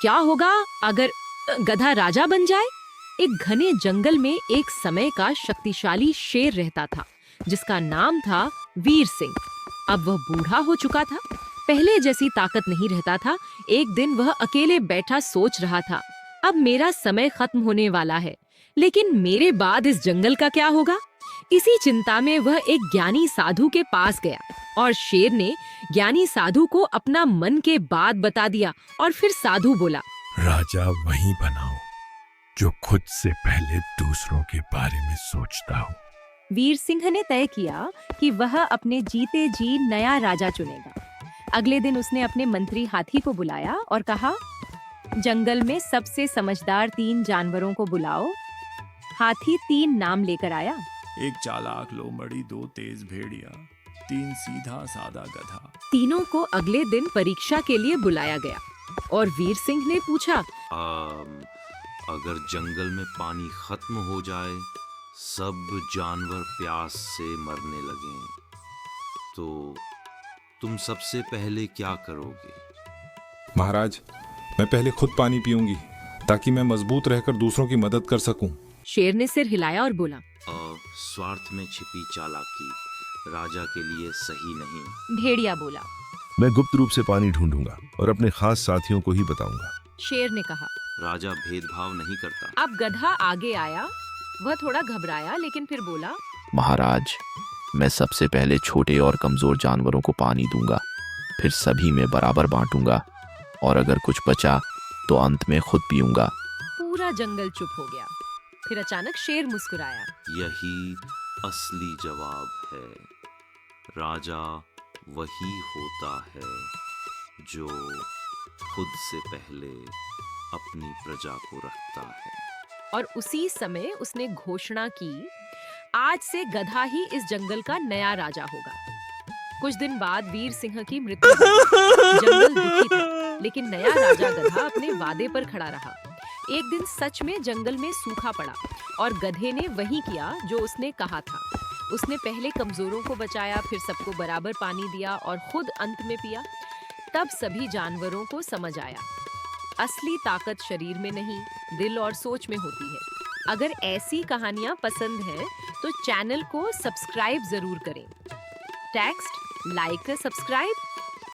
क्या होगा अगर गधा राजा बन जाए? एक घने जंगल में एक समय का शक्तिशाली शेर रहता था, जिसका नाम था वीर सिंह। अब वह बूढ़ा हो चुका था, पहले जैसी ताकत नहीं रहता था। एक दिन वह अकेले बैठा सोच रहा था, अब मेरा समय खत्म होने वाला है, लेकिन मेरे बाद इस जंगल का क्या होगा? इसी चिंता में वह एक ज्ञानी साधु के पास गया और शेर ने ज्ञानी साधु को अपना मन के बात बता दिया। और फिर साधु बोला, राजा वही बनाओ जो खुद से पहले दूसरों के बारे में सोचता हो। वीर सिंह ने तय किया कि वह अपने जीते जी नया राजा चुनेगा। अगले दिन उसने अपने मंत्री हाथी को बुलाया और कहा, जंगल में सबसे समझदार 3 जानवरों को बुलाओ। हाथी 3 नाम लेकर आया। 1 चालाक लोमड़ी, 2 तेज भेड़िया, 3 सीधा सादा गधा। तीनों को अगले दिन परीक्षा के लिए बुलाया गया और वीर सिंह ने पूछा, अगर जंगल में पानी खत्म हो जाए, सब जानवर प्यास से मरने लगें, तो तुम सबसे पहले क्या करोगे? महाराज, मैं पहले खुद पानी पीऊंगी ताकि मैं मजबूत रहकर दूसरों की मदद कर सकूं। शेर ने सिर हिलाया और बोला, स्वार्थ में छिपी चालाकी राजा के लिए सही नहीं। भेड़िया बोला, मैं गुप्त रूप से पानी ढूंढूंगा और अपने खास साथियों को ही बताऊंगा। शेर ने कहा, राजा भेदभाव नहीं करता। अब गधा आगे आया। वह थोड़ा घबराया, लेकिन फिर बोला, महाराज, मैं सबसे पहले छोटे और कमजोर जानवरों को पानी दूंगा, फिर सभी में बराबर बांटूंगा, और अगर कुछ बचा तो अंत में खुद पीऊंगा। पूरा जंगल चुप हो गया। फिर अचानक शेर मुस्कुराया। यही असली जवाब है। राजा वही होता है जो खुद से पहले अपनी प्रजा को रखता है। और उसी समय उसने घोषणा की, आज से गधा ही इस जंगल का नया राजा होगा। कुछ दिन बाद वीर सिंह की मृत्यु हुई। जंगल दुखी था, लेकिन नया राजा गधा अपने वादे पर खड़ा रहा। एक दिन सच में जंगल में सूखा पड़ा और गधे ने वही किया जो उसने कहा था। उसने पहले कमजोरों को बचाया, फिर सबको बराबर पानी दिया और खुद अंत में पिया। तब सभी जानवरों को समझ आया, असली ताकत शरीर में नहीं, दिल और सोच में होती है। अगर ऐसी कहानियां पसंद हैं तो चैनल को सब्सक्राइब जरूर करें। Text like subscribe